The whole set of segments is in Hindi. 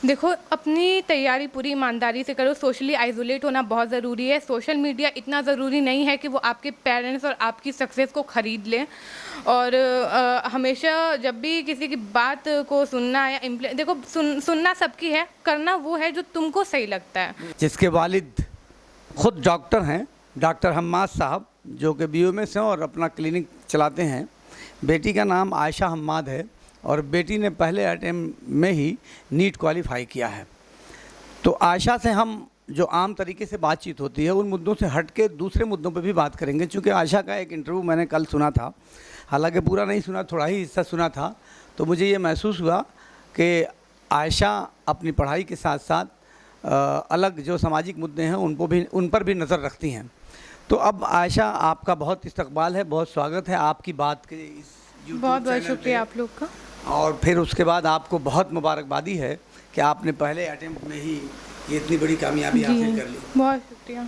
देखो, अपनी तैयारी पूरी ईमानदारी से करो। सोशली आइसोलेट होना बहुत ज़रूरी है। सोशल मीडिया इतना ज़रूरी नहीं है कि वो आपके पेरेंट्स और आपकी सक्सेस को ख़रीद लें। और हमेशा जब भी किसी की बात को सुनना या देखो, सुनना सबकी है, करना वो है जो तुमको सही लगता है। जिसके वालिद खुद डॉक्टर हैं, डॉक्टर हम्माद साहब, जो कि BOMS हैं और अपना क्लिनिक चलाते हैं। बेटी का नाम आयशा हम्माद है और बेटी ने पहले अटेम्प्ट में ही नीट क्वालिफाई किया है। तो आयशा से हम जो आम तरीके से बातचीत होती है उन मुद्दों से हट के दूसरे मुद्दों पे भी बात करेंगे। चूँकि आयशा का एक इंटरव्यू मैंने कल सुना था, हालांकि पूरा नहीं सुना, थोड़ा ही हिस्सा सुना था, तो मुझे ये महसूस हुआ कि आयशा अपनी पढ़ाई के साथ साथ अलग जो सामाजिक मुद्दे हैं उन पर भी नज़र रखती हैं। तो अब आयशा, आपका बहुत इस्तकबाल है, बहुत स्वागत है आपकी बात के इस YouTube बहुत बहुत चैनल शुक्रिया पे। आप लोग का। और फिर उसके बाद आपको बहुत मुबारकबादी है कि आपने पहले अटेम्प्ट में ही ये इतनी बड़ी कामयाबी हासिल कर ली। बहुत शुक्रिया।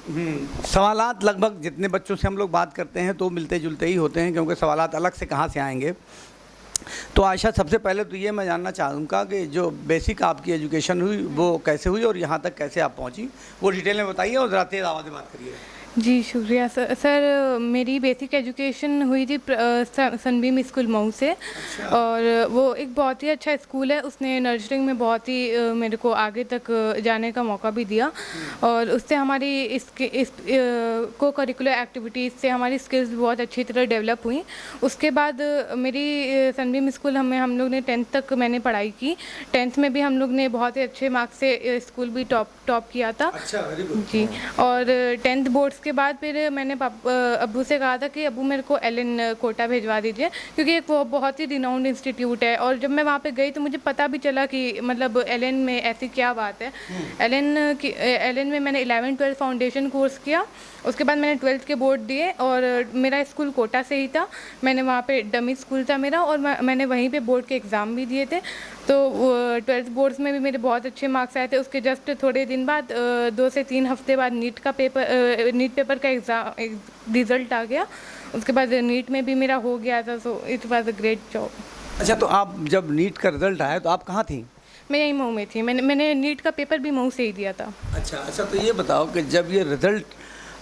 सवालात लगभग जितने बच्चों से हम लोग बात करते हैं तो मिलते जुलते ही होते हैं, क्योंकि सवालात अलग से कहाँ से आएंगे। तो आयशा, सबसे पहले तो ये मैं जानना चाहूँगा कि जो बेसिक आपकी एजुकेशन हुई वो कैसे हुई और यहाँ तक कैसे आप पहुँची, वो डिटेल में बताइए और ज़रा तेज़ आवाज़ में बात करिए। जी शुक्रिया सर। मेरी बेसिक एजुकेशन हुई थी सनबीम स्कूल मऊ से। और वो एक बहुत ही अच्छा स्कूल है। उसने नर्सरिंग में बहुत ही मेरे को आगे तक जाने का मौका भी दिया। और उससे हमारी को करिकुलर एक्टिविटीज़ से हमारी स्किल्स बहुत अच्छी तरह डेवलप हुई। उसके बाद मेरी सनबीम स्कूल हम लोग ने 10th तक मैंने पढ़ाई की। 10th में भी हम लोग ने बहुत ही अच्छे मार्क्स से स्कूल भी टॉप किया था। अच्छा, वेरी गुड। जी। और 10th बोर्ड्स के बाद फिर मैंने अब्बू से कहा था कि अब्बू मेरे को एलन कोटा भेजवा दीजिए, क्योंकि एक वो बहुत ही रिनाउंड इंस्टीट्यूट है। और जब मैं वहाँ पे गई तो मुझे पता भी चला कि मतलब एलन में ऐसी क्या बात है। एलन में मैंने 11th-12th फाउंडेशन कोर्स किया। उसके बाद मैंने 12th के बोर्ड दिए और मेरा स्कूल कोटा से ही था। मैंने वहाँ पे डमी स्कूल था मेरा और मैंने वहीं पे बोर्ड के एग्ज़ाम भी दिए थे। तो 12th बोर्ड्स में भी मेरे बहुत अच्छे मार्क्स आए थे। उसके जस्ट थोड़े दिन बाद 2 से 3 हफ्ते बाद नीट पेपर का एग्ज़ाम रिज़ल्ट आ गया। उसके बाद नीट में भी मेरा हो गया था। So it was a great job. अच्छा, तो आप जब नीट का रिजल्ट आया तो आप कहाँ थी? मैं यहीं मऊ में थी। मैंने नीट का पेपर भी मऊ से ही दिया था। अच्छा, तो ये बताओ कि जब ये रिजल्ट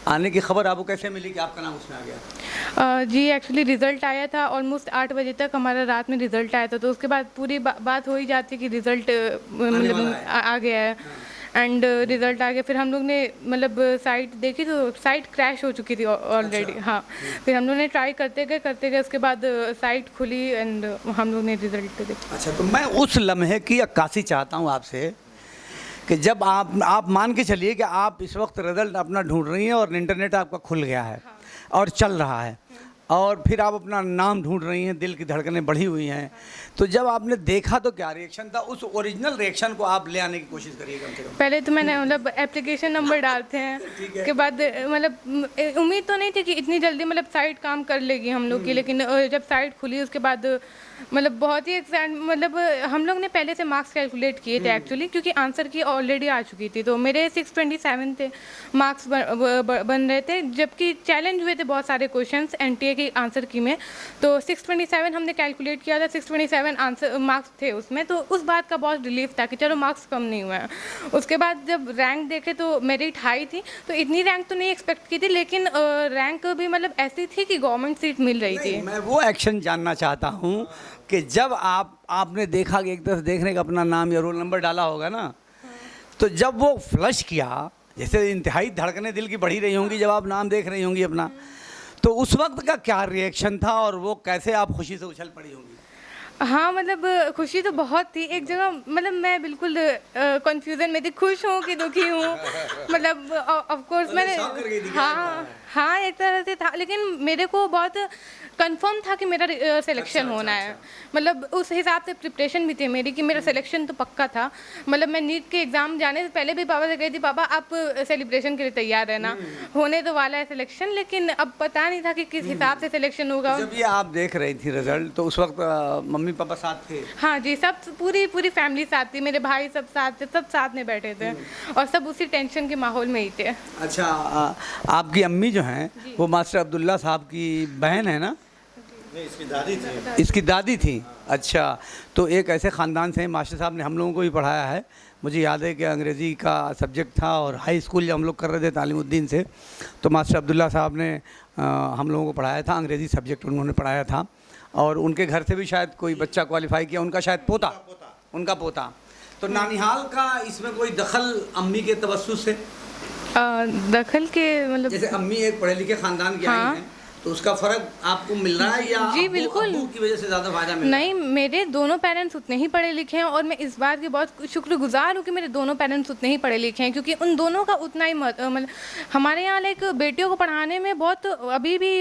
आने की खबर आपको कैसे मिली कि आपका नाम उसमें आ गया? जी, एक्चुअली रिज़ल्ट आया था ऑलमोस्ट 8 बजे तक हमारा रात में रिज़ल्ट आया था। तो उसके बाद पूरी बात हो ही जाती कि रिज़ल्ट मतलब आ गया है। एंड रिज़ल्ट आ गया। फिर हम लोग ने मतलब साइट देखी तो साइट क्रैश हो चुकी थी ऑलरेडी। अच्छा। हाँ। फिर हम लोग ने ट्राई करते गए उसके बाद साइट खुली एंड हम लोग ने रिज़ल्ट देखा। अच्छा, तो मैं उस लम्हे की अक्कासी चाहता हूँ आपसे कि जब आप मान के चलिए कि आप इस वक्त रिजल्ट अपना ढूंढ रही हैं और इंटरनेट आपका खुल गया है। हाँ। और चल रहा है और फिर आप अपना नाम ढूंढ रही हैं, दिल की धड़कनें बढ़ी हुई हैं। तो जब आपने देखा तो क्या रिएक्शन था? उस ओरिजिनल रिएक्शन को आप ले आने की कोशिश करिए कम से कम। पहले तो मैंने मतलब एप्लीकेशन नंबर डालते हैं। उसके बाद मतलब उम्मीद तो नहीं थी कि इतनी जल्दी मतलब साइट काम कर लेगी हम लोग की। लेकिन जब साइट खुली उसके बाद मतलब बहुत ही मतलब हम लोग ने पहले से मार्क्स कैलकुलेट किए थे एक्चुअली, क्योंकि आंसर की ऑलरेडी आ चुकी थी। तो मेरे 627 थे मार्क्स बन रहे थे, जबकि चैलेंज हुए थे बहुत सारे क्वेश्चंस NTA के आंसर की में। तो 627 हमने कैलकुलेट किया था, 627 आंसर मार्क्स थे उसमें। तो उस बात का बहुत रिलीफ था कि चलो मार्क्स कम नहीं हुए हैं। उसके बाद जब रैंक देखे तो मेरिट हाई थी। तो इतनी रैंक तो नहीं एक्सपेक्ट की थी, लेकिन रैंक भी मतलब ऐसी थी कि गवर्नमेंट सीट मिल रही थी। मैं वो एक्शन जानना चाहता हूँ कि जब आपने देखा कि एक तरफ देखने का अपना नाम या रोल नंबर डाला होगा ना, तो जब वो फ्लश किया, जैसे इंतहाई धड़कनें दिल की बढ़ी रही होंगी जब आप नाम देख रही होंगी अपना, तो उस वक्त का क्या रिएक्शन था और वो कैसे आप खुशी से उछल पड़ी होंगी? हाँ, मतलब खुशी तो बहुत थी। एक जगह मतलब मैं बिल्कुल कंफ्यूजन में थी, खुश हूँ कि दुखी हूँ। मतलब ऑफ कोर्स मैंने हाँ एक तरह से था, लेकिन मेरे को बहुत कंफर्म था कि मेरा सिलेक्शन होना है। मतलब उस हिसाब से प्रिपरेशन भी थी मेरी कि मेरा सिलेक्शन तो पक्का था। मतलब मैं नीट के एग्ज़ाम जाने से पहले भी पापा से कही थी, पापा आप सेलिब्रेशन के लिए तैयार रहना, होने तो वाला है सिलेक्शन। लेकिन अब पता नहीं था कि किस हिसाब से सिलेक्शन होगा। जब ये आप देख रही थी रिजल्ट तो उस वक्त मम्मी पापा साथ थे? हाँ जी, सब पूरी फैमिली साथ थी। मेरे भाई सब साथ थे, सब साथ में बैठे थे और सब उसी टेंशन के माहौल में ही थे। अच्छा, आपकी अम्मी जो हैं वो मास्टर अब्दुल्ला साहब की बहन है ना? नहीं, इसकी दादी थी। इसकी दादी थी। अच्छा, तो एक ऐसे ख़ानदान से मास्टर साहब ने हम लोगों को भी पढ़ाया है। मुझे याद है कि अंग्रेज़ी का सब्जेक्ट था और हाई स्कूल जब हम लोग कर रहे थे तालीमुद्दीन से, तो मास्टर अब्दुल्ला साहब ने हम लोगों को पढ़ाया था, अंग्रेज़ी सब्जेक्ट उन्होंने पढ़ाया था। और उनके घर से भी शायद कोई बच्चा क्वालिफाई किया, उनका शायद पोता, उनका पोता। तो नानिहाल का इसमें कोई दखल अम्मी के तवस्सुस से? दखल के मतलब जैसे अम्मी एक पढ़े लिखे ख़ानदान की आई हाँ। हैं, तो उसका फ़र्क आपको मिल रहा है या जी, बिल्कुल। अब्बू की वजह से ज़्यादा फ़ायदा मिल रहा है? नहीं, मेरे दोनों पेरेंट्स उतने ही पढ़े लिखे हैं और मैं इस बात की बहुत शुक्रगुज़ार हूँ कि मेरे दोनों पेरेंट्स उतने ही पढ़े लिखे हैं, क्योंकि उन दोनों का उतना ही मतलब हमारे यहाँ लाइक बेटियों को पढ़ाने में बहुत अभी भी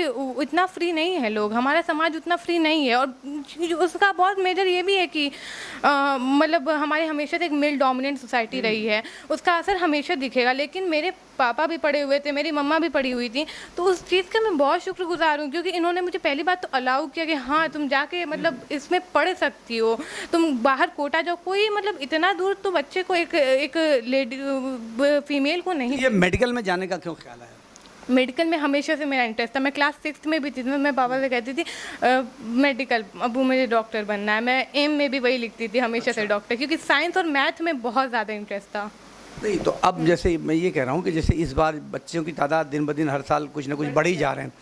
इतना फ्री नहीं है लोग, हमारा समाज उतना फ्री नहीं है। और उसका बहुत मेजर ये भी है कि मतलब हमारे हमेशा से एक मेल डोमिनेंट सोसाइटी रही है, उसका असर हमेशा दिखेगा। लेकिन मेरे पापा भी पढ़े हुए थे, मेरी मम्मा भी पढ़ी हुई थी, तो उस चीज़ का मैं बहुत शुक्रगुजार हूँ, क्योंकि इन्होंने मुझे पहली बात तो अलाउ किया कि हाँ तुम जाके मतलब इसमें पढ़ सकती हो, तुम बाहर कोटा जाओ। कोई मतलब इतना दूर तो बच्चे को एक लेडी फीमेल को नहीं। ये मेडिकल में जाने का क्यों ख्याल है? मेडिकल में हमेशा से मेरा इंटरेस्ट था। मैं क्लास 6 में भी थी तो मैं पापा से कहती थी मेडिकल, अबू मुझे डॉक्टर बनना है। मैं एम में भी वही लिखती थी हमेशा से डॉक्टर, क्योंकि साइंस और मैथ में बहुत ज़्यादा इंटरेस्ट था। नहीं, तो अब जैसे मैं ये कह रहा हूँ कि जैसे इस बार बच्चों की तादाद दिन ब दिन हर साल कुछ ना कुछ बढ़ ही जा रहे हैं।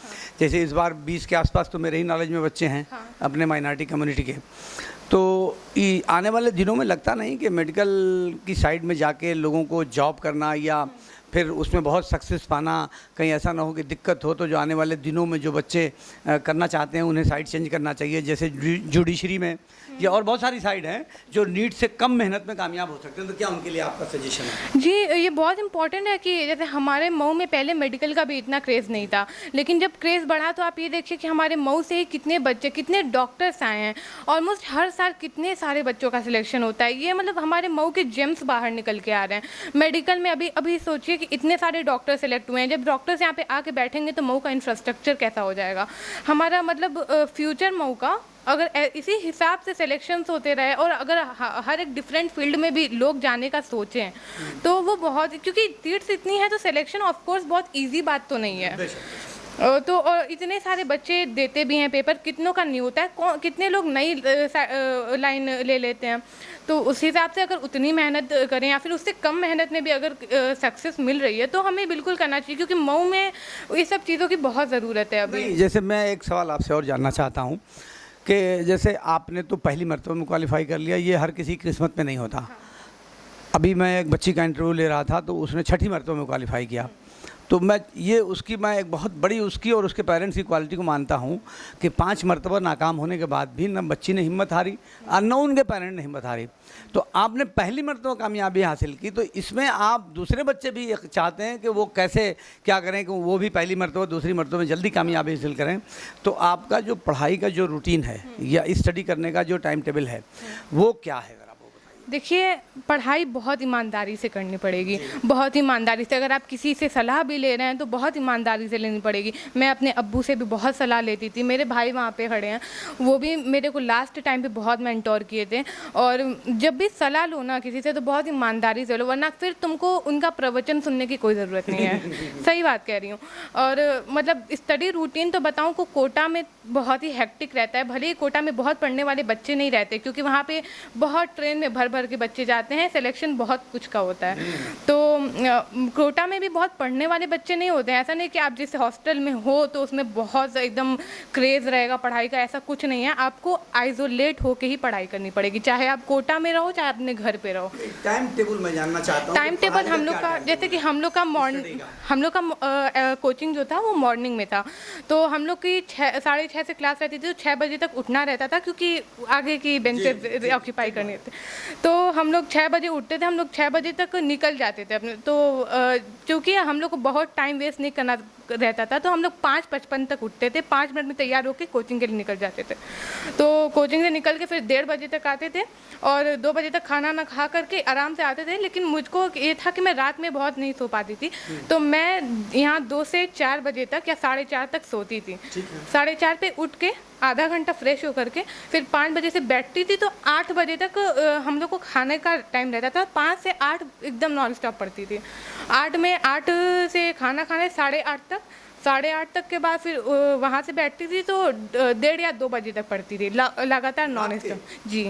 जैसे इस बार 20 के आसपास तो मेरे ही नॉलेज में बच्चे हैं अपने माइनॉरिटी कम्युनिटी के। तो आने वाले दिनों में लगता नहीं कि मेडिकल की साइड में जाके लोगों को जॉब करना या फिर उसमें बहुत सक्सेस पाना, कहीं ऐसा ना हो कि दिक्कत हो, तो जो आने वाले दिनों में जो बच्चे करना चाहते हैं उन्हें साइड चेंज करना चाहिए। जैसे जुडिशरी में या और बहुत सारी साइड हैं जो नीट से कम मेहनत में कामयाब हो सकते हैं, तो क्या उनके लिए आपका सजेशन है? जी, ये बहुत इंपॉर्टेंट है कि जैसे हमारे मऊ में पहले मेडिकल का भी इतना क्रेज़ नहीं था, लेकिन जब क्रेज़ बढ़ा तो आप ये देखिए कि हमारे मऊ से ही कितने बच्चे, कितने डॉक्टर्स आए हैं। ऑलमोस्ट हर साल कितने सारे बच्चों का सिलेक्शन होता है। ये मतलब हमारे मऊ के जेम्स बाहर निकल के आ रहे हैं मेडिकल में। अभी सोचिए कि इतने सारे डॉक्टर सेलेक्ट हुए हैं। जब डॉक्टर्स यहाँ पे आके बैठेंगे तो मऊ का इंफ्रास्ट्रक्चर कैसा हो जाएगा, हमारा मतलब फ्यूचर मऊ का अगर इसी हिसाब से सिलेक्शंस होते रहे और अगर हर एक डिफरेंट फील्ड में भी लोग जाने का सोचें तो वो बहुत, क्योंकि सीट्स इतनी है तो सिलेक्शन ऑफ कोर्स बहुत इजी बात तो नहीं है। तो और इतने सारे बच्चे देते भी हैं पेपर, कितनों का नहीं होता है, कितने लोग नई लाइन ले लेते हैं। तो उस हिसाब से अगर उतनी मेहनत करें या फिर उससे कम मेहनत में भी अगर सक्सेस मिल रही है तो हमें बिल्कुल करना चाहिए, क्योंकि मऊ में ये सब चीज़ों की बहुत ज़रूरत है अभी। जैसे मैं एक सवाल आपसे और जानना चाहता हूँ कि जैसे आपने तो पहली मरतबा में क्वालिफाई कर लिया, ये हर किसी की किस्मत में नहीं होता। हाँ। अभी मैं एक बच्ची का इंटरव्यू ले रहा था तो उसने छठी मरतबा में क्वालिफाई किया, तो मैं एक बहुत बड़ी उसकी और उसके पेरेंट्स की क्वालिटी को मानता हूँ कि 5 मरतबा नाकाम होने के बाद भी न बच्ची ने हिम्मत हारी और न उनके पेरेंट ने हिम्मत हारी। तो आपने पहली मरतबा कामयाबी हासिल की, तो इसमें आप दूसरे बच्चे भी चाहते हैं कि वो कैसे क्या करें कि वो भी पहली मरतबा दूसरी मरतबा में जल्दी कामयाबी हासिल करें। तो आपका जो पढ़ाई का जो रूटीन है या स्टडी करने का जो टाइम टेबल है वो क्या है? देखिए, पढ़ाई बहुत ईमानदारी से करनी पड़ेगी, बहुत ईमानदारी से। अगर आप किसी से सलाह भी ले रहे हैं तो बहुत ईमानदारी से लेनी पड़ेगी। मैं अपने अब्बू से भी बहुत सलाह लेती थी, मेरे भाई वहाँ पे खड़े हैं, वो भी मेरे को लास्ट टाइम पे बहुत मेंटोर किए थे। और जब भी सलाह लो ना किसी से तो बहुत ईमानदारी से लो, वरना फिर तुमको उनका प्रवचन सुनने की कोई ज़रूरत नहीं है। सही बात कह रही हूँ। और मतलब स्टडी रूटीन तो बताऊँ को कोटा में बहुत ही हेक्टिक रहता है। भले ही कोटा में बहुत पढ़ने वाले बच्चे नहीं रहते, क्योंकि वहाँ पे बहुत ट्रेन में भर के बच्चे जाते हैं, सिलेक्शन बहुत कुछ का होता है। तो कोटा में भी बहुत पढ़ने वाले बच्चे नहीं होते हैं। ऐसा नहीं कि आप जिस हॉस्टल में हो तो उसमें बहुत एकदम क्रेज़ रहेगा पढ़ाई का, ऐसा कुछ नहीं है। आपको आइसोलेट होके ही पढ़ाई करनी पड़ेगी, चाहे आप कोटा में रहो चाहे अपने घर पे रहो। टाइम टेबल मैं जानना चाहता हूँ। टाइम टेबल हम लोग का, जैसे कि हम लोग का कोचिंग जो था वो मॉर्निंग में था, तो हम लोग की 6:30 से क्लास रहती थी, तो 6 बजे तक उठना रहता था क्योंकि आगे की बेंचेस ऑक्यूपाई करनी थी। तो हम लोग 6 बजे उठते थे, हम लोग 6 बजे तक निकल जाते थे अपने। तो क्योंकि हम लोग को बहुत टाइम वेस्ट नहीं करना रहता था, तो हम लोग 5:55 तक उठते थे, 5 मिनट में तैयार होकर कोचिंग के लिए निकल जाते थे। तो कोचिंग से निकल के फिर 1:30 बजे तक आते थे और 2 बजे तक खाना ना खा करके आराम से आते थे। लेकिन मुझको ये था कि मैं रात में बहुत नहीं सो पाती थी, तो मैं यहाँ 2 से 4 बजे तक या 4:30 तक सोती थी। 4:30 पे उठ के आधा घंटा फ्रेश होकर के फिर 5 बजे से बैठती थी, तो 8 बजे तक हम लोग को खाने का टाइम रहता था। 5 से 8 एकदम नॉन स्टॉप पढ़ती थी। 8 से खाना खाने 8:30 तक, 8:30 तक के बाद फिर वहाँ से बैठती थी तो 1:30 या 2 बजे तक पढ़ती थी लगातार नॉन स्टॉप जी।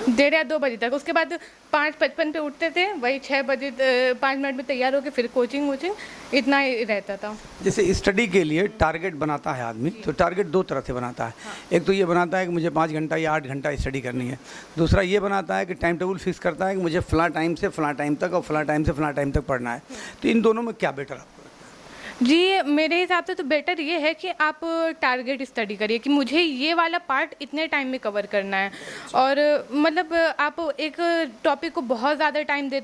1:30 या 2 बजे तक, उसके बाद 5:55 पे उठते थे, वही 6 बजे 5 मिनट में तैयार होकर फिर कोचिंग वोचिंग, इतना ही रहता था। जैसे स्टडी के लिए टारगेट बनाता है आदमी, तो टारगेट 2 तरह से बनाता है। एक तो ये बनाता है कि मुझे 5 घंटा या 8 घंटा स्टडी करनी है। दूसरा ये बनाता है कि टाइम टेबल फिक्स करता है कि मुझे फ़लाँ टाइम से फ़लाँ टाइम तक और फ़लाँ टाइम से फ़लाँ टाइम तक पढ़ना है। तो इन दोनों में क्या बेटर आपको? जी, मेरे हिसाब से तो बेटर ये है कि आप टारगेट स्टडी करिए कि मुझे ये वाला पार्ट इतने टाइम में कवर करना है। और मतलब आप एक टॉपिक को बहुत ज़्यादा टाइम दे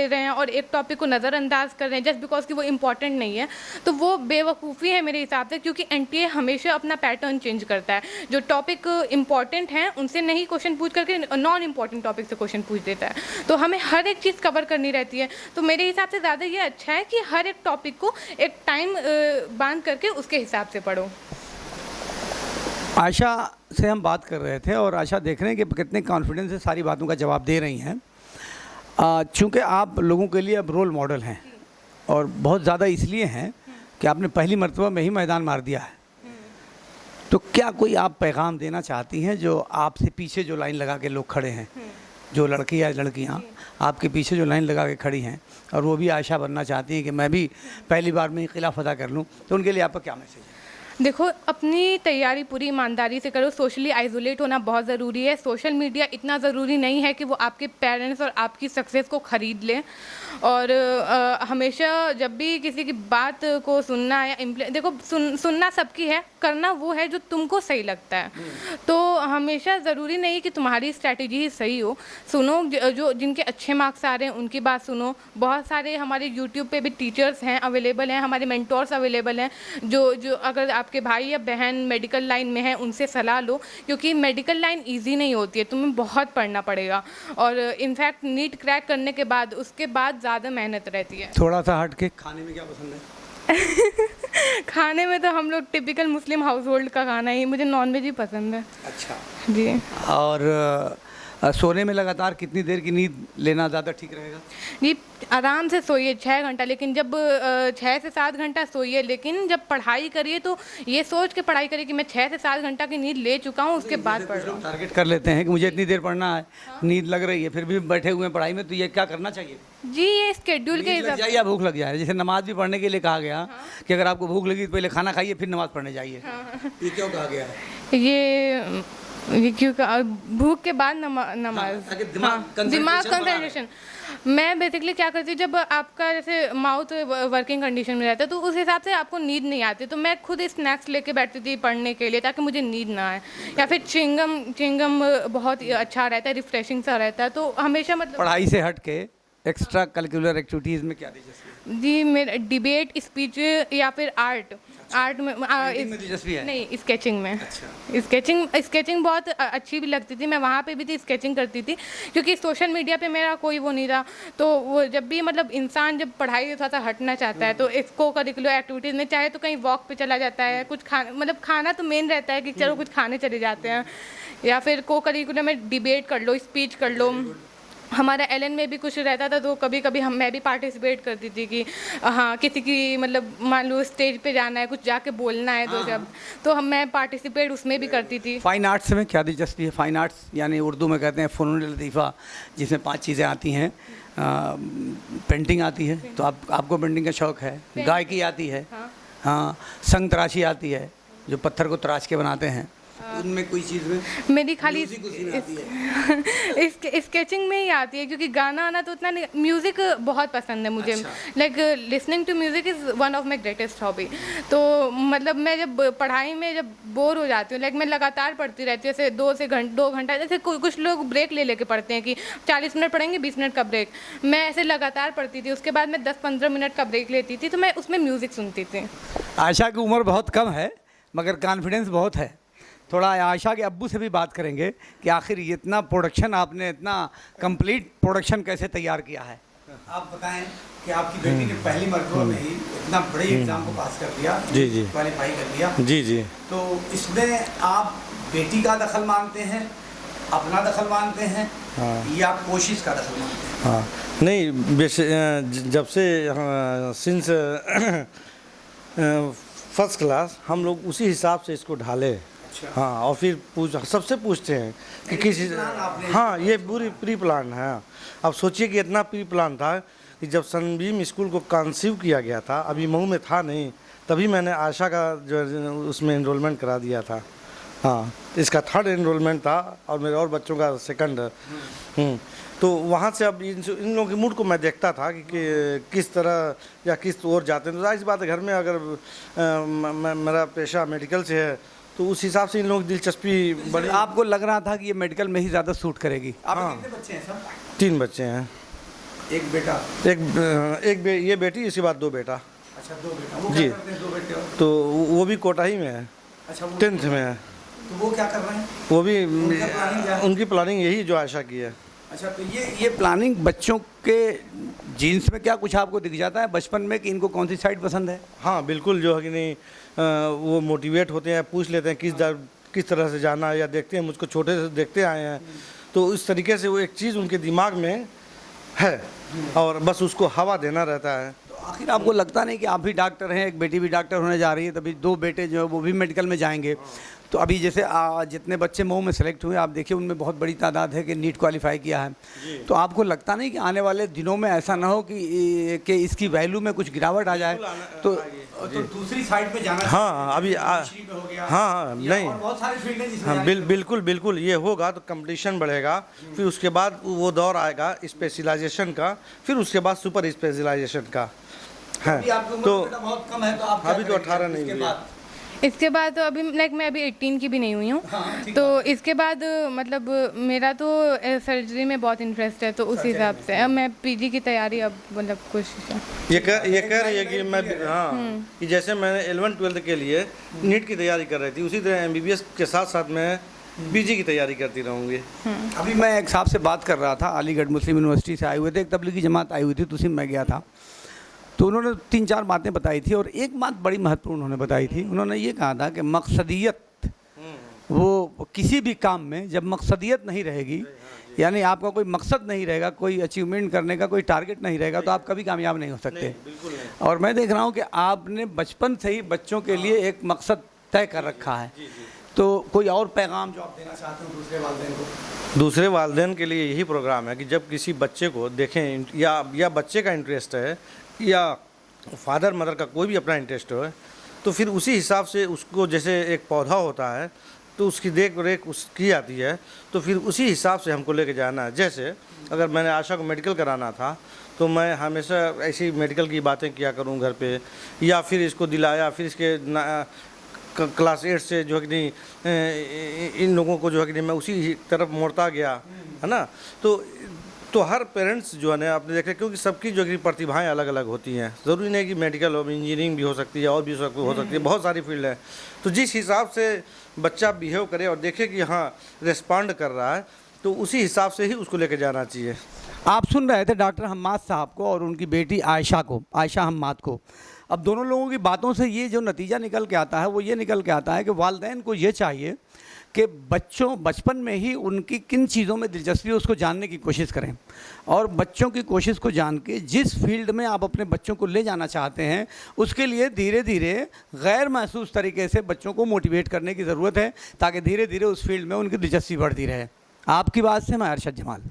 रहे हैं और एक टॉपिक को नज़रअंदाज कर रहे हैं जस्ट बिकॉज कि वो इम्पॉर्टेंट नहीं है, तो वो बेवकूफ़ी है मेरे हिसाब से। क्योंकि एनटीए हमेशा अपना पैटर्न चेंज करता है, जो टॉपिक इम्पॉर्टेंट हैं उनसे नहीं क्वेश्चन पूछ करके नॉन इम्पॉर्टेंट टॉपिक से क्वेश्चन पूछ देता है। तो हमें हर एक चीज़ कवर करनी रहती है। तो मेरे हिसाब से ज़्यादा ये अच्छा है कि हर एक टॉपिक को एक टाइम बांध करके उसके हिसाब से पढ़ो। आशा से हम बात कर रहे थे और आशा देख रहे हैं कि कितने कॉन्फिडेंस से सारी बातों का जवाब दे रही हैं। चूँकि आप लोगों के लिए अब रोल मॉडल हैं और बहुत ज़्यादा इसलिए हैं कि आपने पहली मर्तबा में ही मैदान मार दिया है। तो क्या कोई आप पैगाम देना चाहती हैं जो आपसे पीछे जो लाइन लगा के लोग खड़े हैं, जो लड़की या लड़कियाँ आपके पीछे जो लाइन लगा के खड़ी हैं और वो भी आशा बनना चाहती हैं कि मैं भी पहली बार में ही किला फतह कर लूँ, तो उनके लिए आपका क्या मैसेज है? देखो, अपनी तैयारी पूरी ईमानदारी से करो। सोशली आइसोलेट होना बहुत ज़रूरी है। सोशल मीडिया इतना ज़रूरी नहीं है कि वो आपके पेरेंट्स और आपकी सक्सेस को ख़रीद लें। और हमेशा जब भी किसी की बात को सुनना या देखो, सुनना सबकी है, करना वो है जो तुमको सही लगता है। तो हमेशा ज़रूरी नहीं कि तुम्हारी स्ट्रैटेजी ही सही हो। सुनो जो जिनके अच्छे मार्क्स आ रहे हैं उनकी बात सुनो। बहुत सारे हमारे यूट्यूब पे भी टीचर्स हैं, अवेलेबल हैं, हमारे मेंटोर्स अवेलेबल हैं, जो अगर आपके भाई या बहन मेडिकल लाइन में है उनसे सलाह लो। क्योंकि मेडिकल लाइन ईजी नहीं होती है, तुम्हें बहुत पढ़ना पड़ेगा। और इनफैक्ट नीट क्रैक करने के बाद उसके बाद ज़्यादा मेहनत रहती है। थोड़ा सा हट के खाने में क्या पसंद है? खाने में तो हम लोग टिपिकल मुस्लिम हाउस होल्ड का खाना ही, मुझे नॉनवेज ही पसंद है। अच्छा जी। और सोने में लगातार कितनी देर की नींद लेना ज़्यादा ठीक रहेगा? जी, आराम से सोइए 6 घंटा, लेकिन जब 6 से 7 घंटा सोइए। लेकिन जब पढ़ाई करिए तो ये सोच के पढ़ाई करिए कि मैं 6 से 7 घंटा की नींद ले चुका हूँ, उसके बाद पढ़ रहा हूँ। टारगेट कर लेते हैं कि मुझे इतनी देर पढ़ना है, नींद लग रही है, फिर भी बैठे हुए हैं पढ़ाई में, तो ये क्या करना चाहिए? जी, ये स्केड्यूल के हिसाब से। या भूख लग जाए, जैसे नमाज भी पढ़ने के लिए कहा गया कि अगर आपको भूख लगी तो पहले खाना खाइए फिर नमाज पढ़ने जाइए। ये क्यों कहा गया है? ये क्यों भूख के बाद नमाज। दिमाग कंसंट्रेशन। मैं बेसिकली क्या करती हूँ, जब आपका जैसे माउथ वर्किंग कंडीशन में रहता है तो उस हिसाब से आपको नींद नहीं आती, तो मैं खुद स्नैक्स लेके बैठती थी पढ़ने के लिए ताकि मुझे नींद ना आए। या फिर चिंगम बहुत अच्छा रहता है, रिफ्रेशिंग सा रहता है। तो हमेशा मतलब पढ़ाई से हट के एक्स्ट्रा करिकुलर एक्टिविटीज़ में क्या दिलचस्पी है? जी, मेरा डिबेट, स्पीच या फिर आर्ट में दिलचस्पी है? नहीं, स्केचिंग में। अच्छा। स्केचिंग बहुत अच्छी भी लगती थी। मैं वहाँ पे भी थी, स्केचिंग करती थी। क्योंकि सोशल मीडिया पे मेरा कोई वो नहीं था। तो वो जब भी मतलब इंसान जब पढ़ाई से थोड़ा सा हटना चाहता है तो इसको करिकुलर एक्टिविटीज़ में चाहे तो कहीं वॉक पे चला जाता है, कुछ खाना तो मेन रहता है कि चलो कुछ खाने चले जाते हैं, या फिर को करिकुलर में डिबेट कर लो, स्पीच कर लो। हमारा एलन में भी कुछ रहता था तो कभी कभी मैं भी पार्टिसिपेट करती थी कि हाँ, किसी की मतलब मान लो स्टेज पे जाना है, कुछ जाके बोलना है तो जब तो मैं पार्टिसिपेट उसमें भी करती थी। फाइन आर्ट्स में क्या दिलचस्पी है? फाइन आर्ट्स यानी उर्दू में कहते हैं फ़नून लतीफ़ा, जिसमें 5 चीज़ें आती हैं। पेंटिंग आती है, तो आपको पेंटिंग का शौक़ है? गायकी आती है? हाँ। संग तराशी आती है, जो पत्थर को तराश के बनाते हैं, उनमें कोई चीज़ में? मेरी खाली स्केचिंग में ही आती है, क्योंकि गाना आना तो उतना नहीं। म्यूज़िक बहुत पसंद है मुझे। Like listening to music is one of my greatest hobby. तो मतलब मैं जब पढ़ाई में जब बोर हो जाती हूँ, लाइक मैं लगातार पढ़ती रहती हूँ, जैसे 2 घंटा। जैसे कुछ लोग ब्रेक ले लेके पढ़ते हैं कि 40 मिनट पढ़ेंगे, 20 मिनट का ब्रेक। मैं ऐसे लगातार पढ़ती थी, उसके बाद मैं 10-15 मिनट का ब्रेक लेती थी, तो मैं उसमें म्यूज़िक सुनती थी। आशा की उम्र बहुत कम है मगर कॉन्फिडेंस बहुत है। थोड़ा आशा के अब्बू से भी बात करेंगे कि आखिर इतना प्रोडक्शन, आपने इतना कंप्लीट प्रोडक्शन कैसे तैयार किया है? आप बताएं कि आपकी बेटी ने पहली मरतबा में ही इतना बड़े एग्ज़ाम को पास कर दिया, जी, क्वालीफाई कर दिया। जी। तो इसमें आप बेटी का दखल मानते हैं, अपना दखल मानते हैं, या कोशिश का दखल मानते हैं? हाँ, नहीं, जब से सिंस फर्स्ट क्लास, हम लोग उसी हिसाब से इसको ढाले। हाँ, और फिर सबसे पूछते हैं कि किसी, हाँ ये पूरी प्री प्लान है। अब सोचिए कि इतना प्री प्लान था कि जब सनबीम स्कूल को कंसीव किया गया था, अभी मऊ में था नहीं, तभी मैंने आशा का जो उसमें एनरोलमेंट करा दिया था। हाँ, इसका थर्ड एनरोलमेंट था और मेरे और बच्चों का सेकंड। तो वहाँ से अब इन लोगों की मूड को मैं देखता था कि किस तरह या किस ओर जाते हैं। तो जाहिर सी बात है, घर में अगर मेरा पेशा मेडिकल से है तो उस हिसाब से इन लोगों की दिलचस्पी बड़ी। आपको लग रहा था कि ये मेडिकल में ही ज़्यादा सूट करेगी? हाँ, कितने बच्चे हैं सब? 3 बच्चे हैं। एक बेटा? ये बेटी, इसके बाद 2 बेटा। अच्छा, 2 बेटा। वो जी। क्या करते हैं 2 बेटे? तो वो भी कोटा ही में है। अच्छा, 10th में है। तो वो क्या कर रहे हैं? वो भी प्लानिंग उनकी प्लानिंग यही जो आशा की है। अच्छा, तो ये प्लानिंग बच्चों के जीन्स में क्या कुछ आपको दिख जाता है बचपन में कि इनको कौन सी साइड पसंद है? हाँ बिल्कुल, जो है कि नहीं वो मोटिवेट होते हैं, पूछ लेते हैं किस तरह से जाना है, या देखते हैं मुझको छोटे से देखते आए हैं, तो इस तरीके से वो एक चीज़ उनके दिमाग में है और बस उसको हवा देना रहता है। तो आखिर आपको लगता नहीं कि आप भी डॉक्टर हैं, एक बेटी भी डॉक्टर होने जा रही है, तभी 2 बेटे जो है वो भी मेडिकल में जाएंगे? तो अभी जैसे जितने बच्चे मऊ में सेलेक्ट हुए, आप देखिए उनमें बहुत बड़ी तादाद है कि नीट क्वालिफाई किया है। तो आपको लगता नहीं कि आने वाले दिनों में ऐसा ना हो कि इसकी वैल्यू में कुछ गिरावट आ जाए? तो दूसरी साइड पे जाना। हाँ, अभी हाँ नहीं, बहुत सारे फील्ड हैं जिसमें। हाँ बिल्कुल ये होगा तो कंपटीशन बढ़ेगा, फिर उसके बाद वो दौर आएगा स्पेशलाइजेशन का, फिर उसके बाद सुपर स्पेशलाइजेशन का है। तो बहुत कम है, तो आप अभी तो 18 नहीं हुई। इसके बाद तो अभी मैं अभी 18 की भी नहीं हुई हूँ। तो इसके बाद मतलब मेरा तो सर्जरी में बहुत इंटरेस्ट है, तो उस हिसाब से अब मैं पीजी की तैयारी अब मतलब कोशिश है। ये कह रही है कि मैं, हाँ, कि जैसे मैंने 11-12 के लिए नीट की तैयारी कर रही थी, उसी तरह MBBS के साथ साथ मैं पीजी की तैयारी करती रहूँगी। अभी मैं एक साहब से बात कर रहा था, अलीगढ़ मुस्लिम यूनिवर्सिटी से आए हुए थे, एक तबलीगी जमात आई हुई थी, तो उसी में मैं गया था। तो उन्होंने 3-4 बातें बताई थी और एक बात बड़ी महत्वपूर्ण उन्होंने बताई थी। उन्होंने ये कहा था कि मकसदियत, वो किसी भी काम में जब मकसदियत नहीं रहेगी, यानी आपका कोई मकसद नहीं रहेगा, कोई अचीवमेंट करने का कोई टारगेट नहीं रहेगा, तो आप कभी कामयाब नहीं हो सकते। और मैं देख रहा हूँ कि आपने बचपन से ही बच्चों के लिए एक मकसद तय कर रखा है। तो कोई और पैगाम जो आप देना चाहते हो दूसरे वालिदैन को? दूसरे वालिदैन के लिए यही प्रोग्राम है कि जब किसी बच्चे को देखें, या बच्चे का इंटरेस्ट है या फादर मदर का कोई भी अपना इंटरेस्ट हो, तो फिर उसी हिसाब से उसको, जैसे एक पौधा होता है तो उसकी देख रेख की जाती है, तो फिर उसी हिसाब से हमको लेके जाना है। जैसे अगर मैंने आशा को मेडिकल कराना था तो मैं हमेशा ऐसी मेडिकल की बातें किया करूं घर पे, या फिर इसको दिलाया, फिर इसके क्लास 8 से जो है कि नहीं इन लोगों को जो है कि नहीं मैं उसी तरफ मोड़ता गया, है ना। तो हर पेरेंट्स जो है ना, आपने देखा, क्योंकि सबकी जो है प्रतिभाएं अलग अलग होती हैं, ज़रूरी नहीं कि मेडिकल हो, इंजीनियरिंग भी हो सकती है, और भी हो सकती है, बहुत सारी फील्ड है। तो जिस हिसाब से बच्चा बिहेव करे और देखे कि हाँ रिस्पॉन्ड कर रहा है, तो उसी हिसाब से ही उसको लेकर जाना चाहिए। आप सुन रहे थे डॉक्टर हम्माद साहब को और उनकी बेटी आयशा हम्माद को। अब दोनों लोगों की बातों से ये जो नतीजा निकल के आता है वो ये निकल के आता है कि वालिदैन को ये चाहिए कि बच्चों बचपन में ही उनकी किन चीज़ों में दिलचस्पी है उसको जानने की कोशिश करें, और बच्चों की कोशिश को जान के जिस फील्ड में आप अपने बच्चों को ले जाना चाहते हैं उसके लिए धीरे धीरे गैर महसूस तरीके से बच्चों को मोटिवेट करने की ज़रूरत है, ताकि धीरे धीरे उस फील्ड में उनकी दिलचस्पी बढ़ती रहे। आपकी बात से मैं अरशद जमाल।